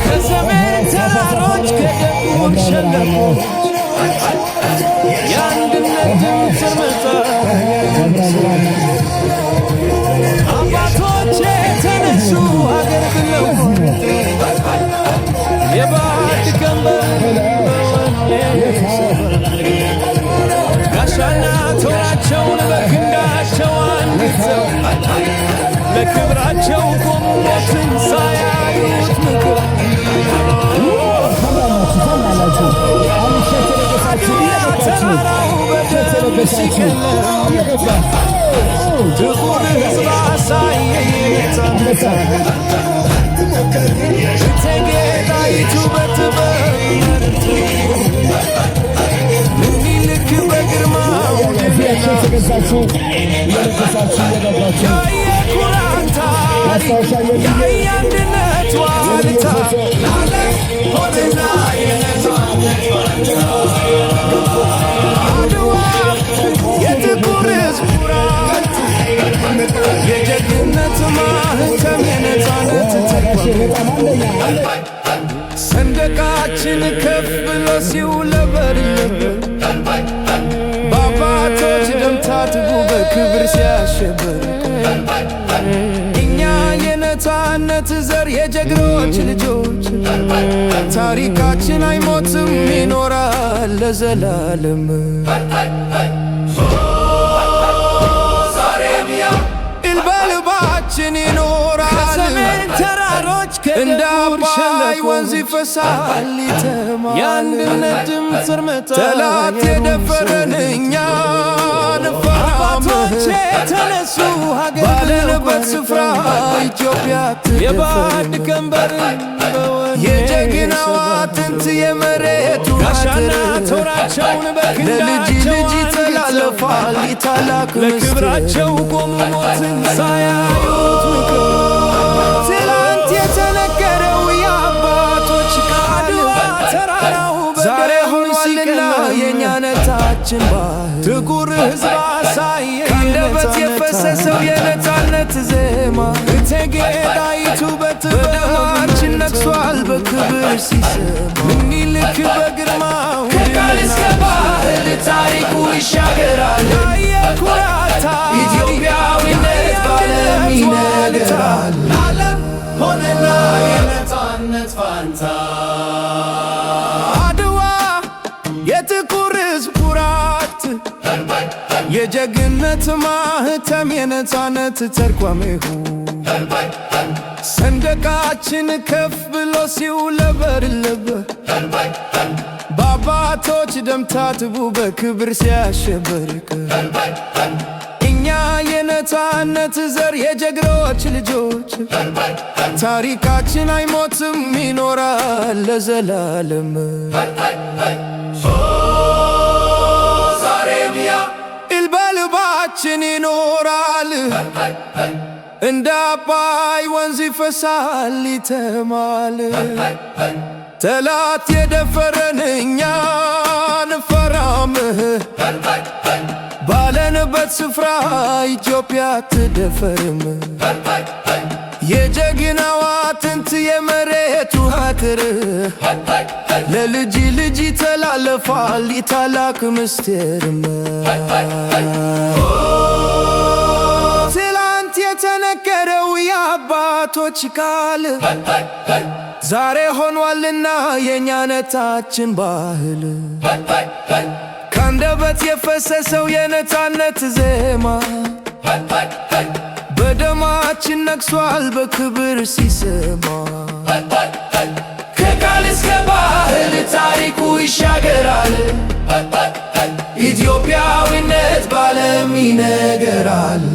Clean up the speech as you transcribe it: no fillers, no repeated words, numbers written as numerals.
ከሰሜን ተራሮች ከደቡብ ሸለቆች የአንድነት ድምፅ መጣ። አባቶች የተነሱ ሀገር ብለው የባዕድ ቀንበር ጋሻና ጦራቸውን በክንዳቸው አንግተው ለክብራቸው ቆሙ ሞትን ሳያዩት ምክር ተራራው በደም ሲከለል ጥቁር ሕዝብ አሳየ እቴጌ ጣይቱ በጥበብ ምኒልክ በግርማው የኩራት ታሪክ የአንድነት ዋልታ አድዋ የጥቁር ሕዝብ ኩራት የጀግንነት ማህተም የነፃነት ተቋም ሰንደቃችን ከፍ ብሎ ሲውለበለብ በአባቶች ደም ታጥቦ በክብር ሲያሸብር እኛ የነፃነት ዘር የጀግኖች ልጆች ታሪካችን አይሞትም ይኖራል ለዘላለም። በልባችን ይኖራል ከሰሜን ተራሮች እንደ አባይ ወንዝ ይፈሳል ይተማል የአንድነት ድምፅ መጣ። ጠላት የደፈረን እኛን አባቶች የተነሱ ሀገር ባለንበት ስፍራ ኢትዮጵያ የባዕድ ቀንበር የጀግናዋ አጥንት የመሬቱ ጋሻና ጦራቸውን በክንዳቸው ልጅ ይተላለፋል ይታላክ ለክብራቸው ቆሙ ሞትን ሳያዩት ምክር ትላንት የተነገረው የአባቶች ቃል ተራራው ዛሬ ሆኗልና የእኛነታችን ባህል ጥቁር ሕዝብ አሳየ ከአንደበት የፈሰሰው የነፃነት ዜማ እቴጌ ጣይቱ በጥበባችን ነግሷል በክብር ሲሰማ ምኒልክ በግርማው ከቃል እስከ ባህል ታሪኩ ይሻገራል የኩራት ኢትዮጵያዊነት ባለም ይነገራል ዓለም ሆነና የነፃነት ፋንታ አድዋ የጥቁር ሕዝብ ኩራት የጀግንነት ማህተም የነፃነት ተርጓሜሁ ሰንደቃችን ከፍ ብሎ ሲውለበለብ በአባቶች ደም ታጥቦ በክብር ሲያሸበርቅ እኛ የነፃነት ዘር የጀግኖች ልጆች ታሪካችን አይሞትም ይኖራል ለዘላለም። በልባችን ይኖራል እንደ አባይ ወንዝ ይፈሳል ይተማል ጠላት የደፈረን እኛን ፈራም ባለንበት ስፍራ ኢትዮጵያ አትደፈርም የጀግናዋ አጥንት የመሬቱ ሀገር ለልጅ ልጅ ይተላለፋል ይታላክ ምስጢርም ትላንት የተነገረው የአባቶች ቃል ዛሬ ሆኗልና የእኛነታችን ባህል ከአንደበት የፈሰሰው የነፃነት ዜማ በደማችን ነግሷል በክብር ሲሰማ ከቃል እስከ ባህል ታሪኩ ይሻገራል ኢትዮጵያዊነት ባለም ይነገራል።